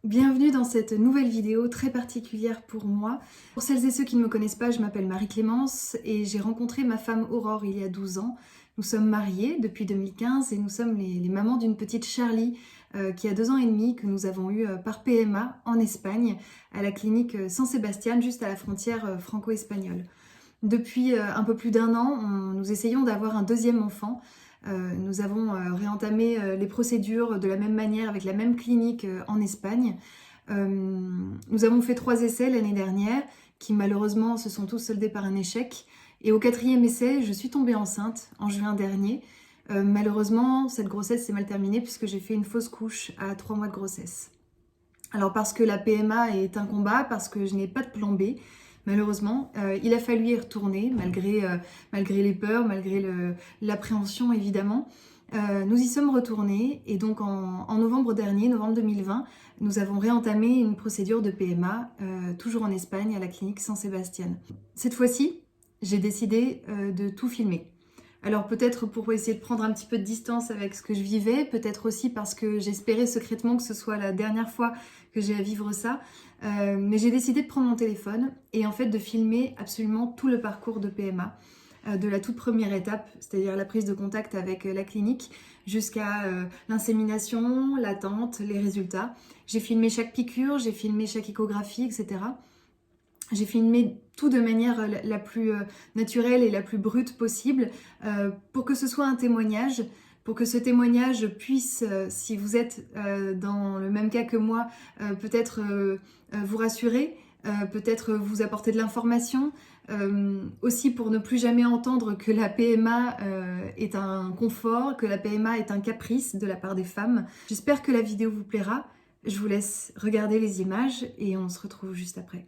Bienvenue dans cette nouvelle vidéo très particulière pour moi. Pour celles et ceux qui ne me connaissent pas, je m'appelle Marie-Clémence et j'ai rencontré ma femme Aurore il y a 12 ans. Nous sommes mariés depuis 2015 et nous sommes les mamans d'une petite Charlie qui a 2 ans et demi que nous avons eue par PMA en Espagne à la clinique San Sebastián, juste à la frontière franco-espagnole. Depuis un peu plus d'1 an, nous essayons d'avoir un deuxième enfant. Nous avons réentamé les procédures de la même manière avec la même clinique en Espagne. Nous avons fait 3 essais l'année dernière qui malheureusement se sont tous soldés par un échec. Et au 4e essai, je suis tombée enceinte en juin dernier. Malheureusement, cette grossesse s'est mal terminée puisque j'ai fait une fausse couche à 3 mois de grossesse. Alors parce que la PMA est un combat, parce que je n'ai pas de plan B, malheureusement, il a fallu y retourner, malgré les peurs, malgré l'appréhension évidemment. Nous y sommes retournés et donc en novembre dernier, novembre 2020, nous avons réentamé une procédure de PMA, toujours en Espagne, à la clinique San Sebastián. Cette fois-ci, j'ai décidé de tout filmer. Alors peut-être pour essayer de prendre un petit peu de distance avec ce que je vivais, peut-être aussi parce que j'espérais secrètement que ce soit la dernière fois que j'ai à vivre ça, mais j'ai décidé de prendre mon téléphone et en fait de filmer absolument tout le parcours de PMA, de la toute première étape, c'est-à-dire la prise de contact avec la clinique, jusqu'à l'insémination, l'attente, les résultats. J'ai filmé chaque piqûre, j'ai filmé chaque échographie, etc. J'ai filmé tout de manière la plus naturelle et la plus brute possible pour que ce soit un témoignage, pour que ce témoignage puisse, si vous êtes dans le même cas que moi, peut-être vous rassurer, peut-être vous apporter de l'information, aussi pour ne plus jamais entendre que la PMA est un confort, que la PMA est un caprice de la part des femmes. J'espère que la vidéo vous plaira. Je vous laisse regarder les images et on se retrouve juste après.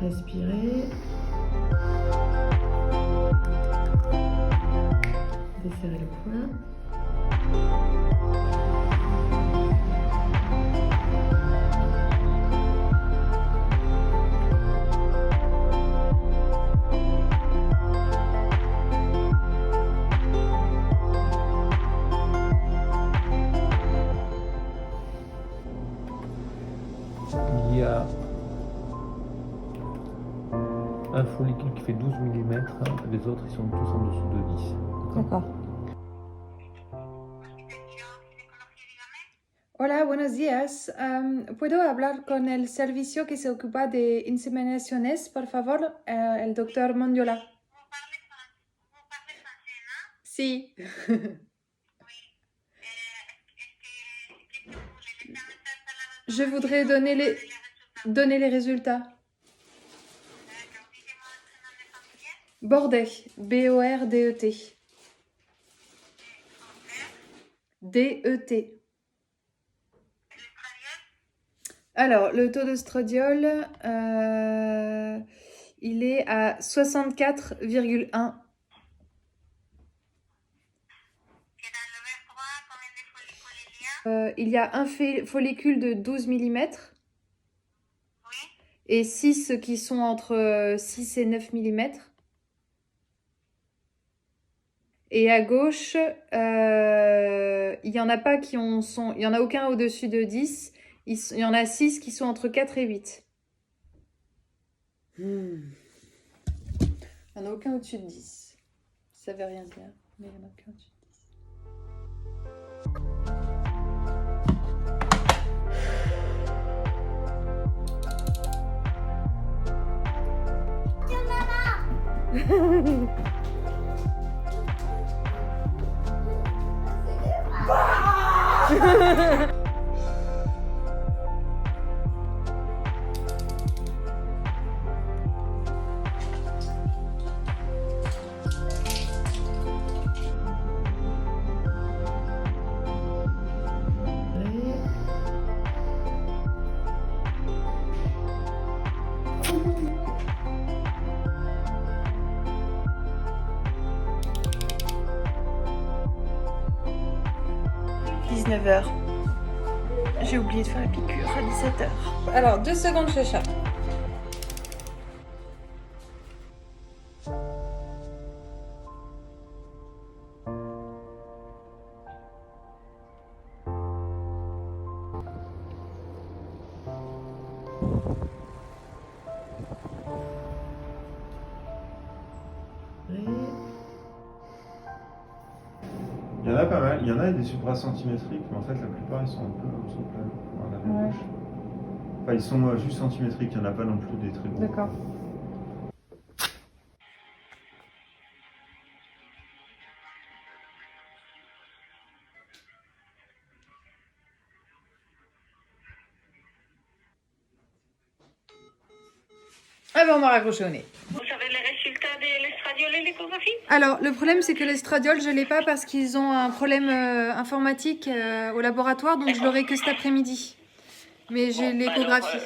Respirez. Desserrez le poing. Il y a un follicule qui fait 12 mm, les autres ils sont tous en dessous de 10. D'accord. Hola, buenos días. ¿Puedo hablar con el servicio que se ocupa de inseminaciones, por favor? El doctor Mondiola. Sí. Je voudrais donner les résultats. Bordet, B-O-R-D-E-T. D-E-T. Alors, le taux d'oestradiol, il est à 64,1. Il y a un follicule de 12 mm et 6 qui sont entre 6 et 9 mm. Et à gauche, il y en a pas qui il y en a aucun au-dessus de 10. Il y en a 6 qui sont entre 4 et 8. Il n'y en a aucun au-dessus de 10. Ça veut rien dire, mais il n'y en a aucun au-dessus de 10. J'ai oublié de faire la piqûre à 17h. Alors, 2 secondes, Chacha. Il y en a pas mal, il y en a des supracentimétriques, mais en fait la plupart ils sont un peu en dessous de la gauche. Enfin ils sont juste centimétriques, il n'y en a pas non plus des très gros. D'accord. Ah ben on m'a raccroché au nez. Vous savez les résultats de l'estradiol et l'échographie? Alors, le problème, c'est que l'estradiol, je ne l'ai pas parce qu'ils ont un problème informatique au laboratoire, donc je l'aurai que cet après-midi. Mais j'ai l'échographie.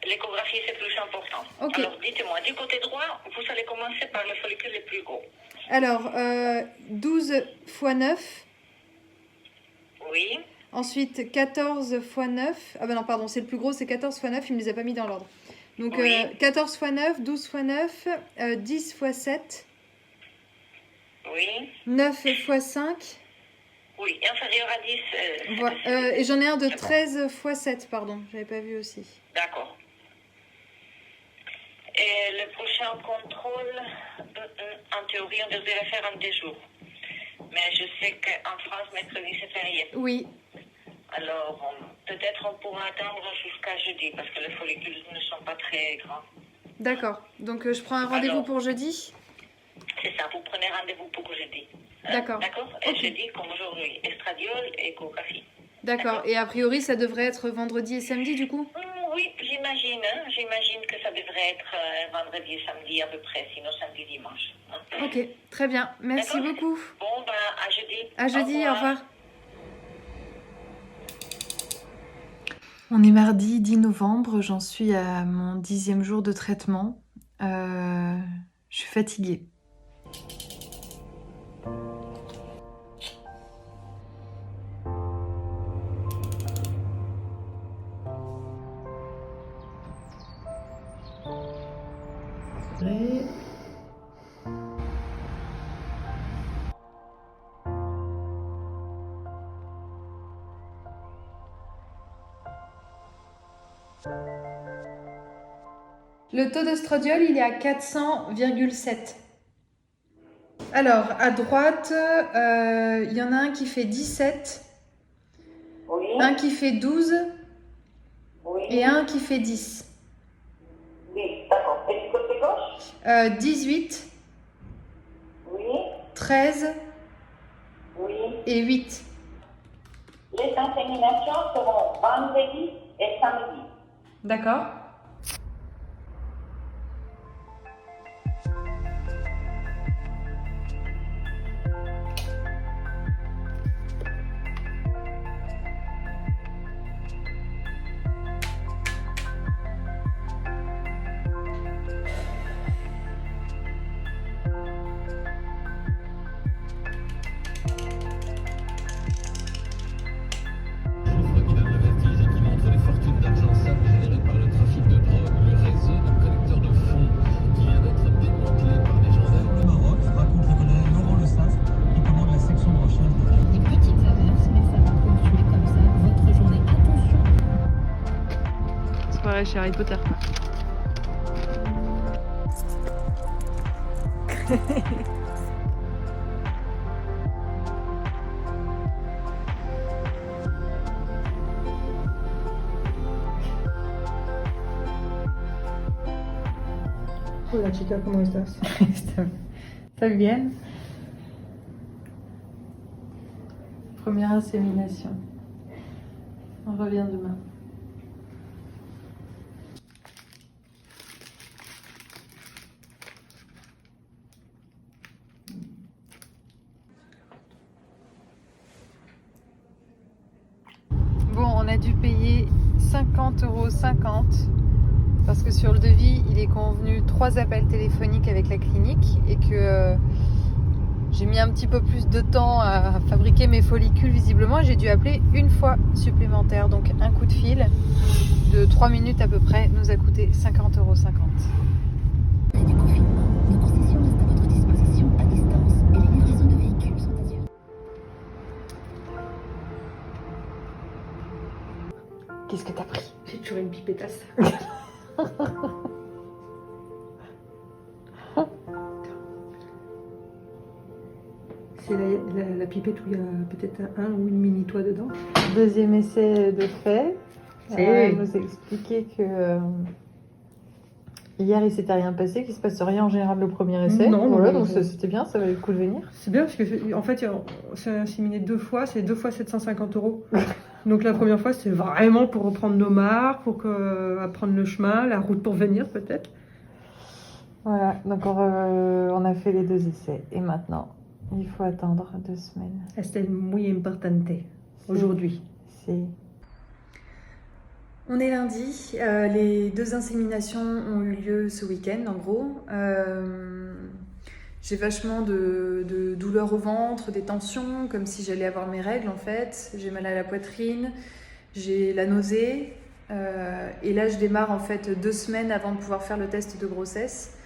L'échographie, c'est plus important. Ok. Alors, dites-moi, du côté droit, vous allez commencer par le follicule le plus gros. Alors, 12 x 9. Oui. Ensuite, 14 x 9. Ah ben non, pardon, c'est le plus gros, c'est 14 x 9, il ne me les a pas mis dans l'ordre. Donc, Oui. 14 x 9, 12 x 9, 10 x 7, Oui. 9 x 5. Oui, inférieur à 10. Et j'en ai un de c'est bon. 13 x 7, pardon, j'avais pas vu aussi. D'accord. Et le prochain contrôle, en théorie, on devrait faire en 2 jours. Mais je sais qu'en France, mercredi, c'est férié. Oui, Alors, peut-être on pourra attendre jusqu'à jeudi, parce que les follicules ne sont pas très grands. d'accord. Donc, je prends un rendez-vous Alors. pour jeudi. C'est ça, vous prenez rendez-vous pour jeudi. D'accord. D'accord. Et Ok. jeudi, comme aujourd'hui, estradiol et échographie. D'accord. Et a priori, ça devrait être vendredi et samedi, du coup? Oui, j'imagine. J'imagine que ça devrait être vendredi et samedi à peu près, sinon samedi, dimanche. Ok, très bien. Merci D'accord. beaucoup. Bon, ben, à jeudi. À jeudi, au revoir. On est mardi 10 novembre, j'en suis à mon 10e jour de traitement. Je suis fatiguée. Le taux d'ostradiol, il est à 400,7. Alors, à droite, il y en a un qui fait 17, Oui, un qui fait 12 oui, et un qui fait 10. oui, d'accord. Et du côté gauche? 18, Oui, 13 oui. et 8. Les inséminations seront vendredi et samedi. D'accord. croirais chez Harry Potter. Hola chica, ¿cómo estás? Está bien. Première insémination. On revient demain. Bon, on a dû payer 50,50 € parce que sur le devis, il est convenu 3 appels téléphoniques avec la clinique et que j'ai mis un petit peu plus de temps à fabriquer mes follicules visiblement et j'ai dû appeler une fois supplémentaire. Donc un coup de fil de 3 minutes à peu près nous a coûté 50,50 €. Du confinement, nos concessions restent à votre disposition à distance et les livraisons de véhicules sont assurées. Qu'est-ce que t'as pris? J'ai toujours une pipetasse. C'est la pipette où il y a peut-être un ou une mini toit dedans. Deuxième essai de fait. C'est- Elle nous a expliqué que hier il s'était rien passé, qu'il se passe rien en général le premier essai. Non, voilà, non, donc non. c'était bien, ça valait le coup de venir. C'est bien parce que en fait, on s'est inséminé 2 fois, c'est 2 fois 750 €. Donc la première fois, c'est vraiment pour reprendre nos marques, pour apprendre le chemin, la route pour venir peut-être. Voilà, donc on a fait les 2 essais et maintenant il faut attendre 2 semaines. C'était muy importante aujourd'hui. C'est On est lundi, les 2 inséminations ont eu lieu ce week-end en gros. J'ai vachement de douleurs au ventre, des tensions, comme si j'allais avoir mes règles en fait. J'ai mal à la poitrine, j'ai la nausée. Et là je démarre en fait 2 semaines avant de pouvoir faire le test de grossesse.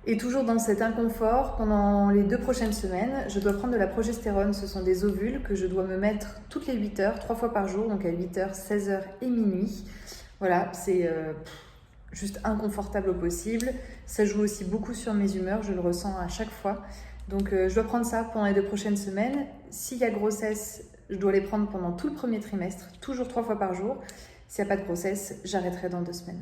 Et toujours dans cet inconfort, pendant les 2 prochaines semaines, je dois prendre de la progestérone. Ce sont des ovules que je dois me mettre toutes les 8 heures, 3 fois par jour, donc à 8 heures, 16 heures et minuit. Voilà, c'est juste inconfortable au possible. Ça joue aussi beaucoup sur mes humeurs, je le ressens à chaque fois. Donc je dois prendre ça pendant les 2 prochaines semaines. S'il y a grossesse, je dois les prendre pendant tout le premier trimestre, toujours 3 fois par jour. S'il n'y a pas de grossesse, j'arrêterai dans 2 semaines.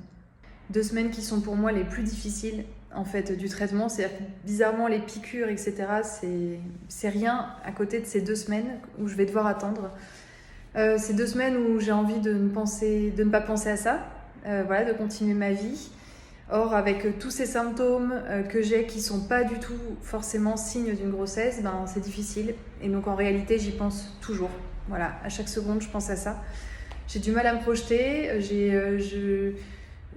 2 semaines qui sont pour moi les plus difficiles en fait du traitement, c'est-à-dire que bizarrement les piqûres etc, c'est rien à côté de ces 2 semaines où je vais devoir attendre. Ces 2 semaines où j'ai envie de ne pas penser à ça, voilà, de continuer ma vie. Or avec tous ces symptômes que j'ai qui sont pas du tout forcément signes d'une grossesse, ben c'est difficile et donc en réalité j'y pense toujours. Voilà, à chaque seconde je pense à ça. J'ai du mal à me projeter,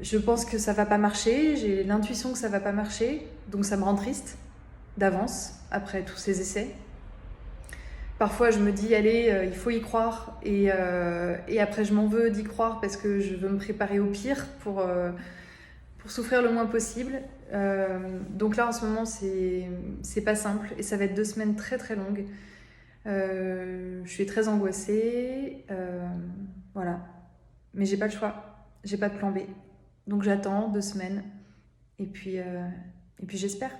je pense que ça va pas marcher, j'ai l'intuition que ça va pas marcher, donc ça me rend triste d'avance après tous ces essais. Parfois je me dis allez, il faut y croire et après je m'en veux d'y croire parce que je veux me préparer au pire pour souffrir le moins possible. Donc là en ce moment c'est pas simple et ça va être 2 semaines très très longues. Je suis très angoissée, voilà, mais j'ai pas le choix, j'ai pas de plan B. Donc j'attends 2 semaines et puis j'espère.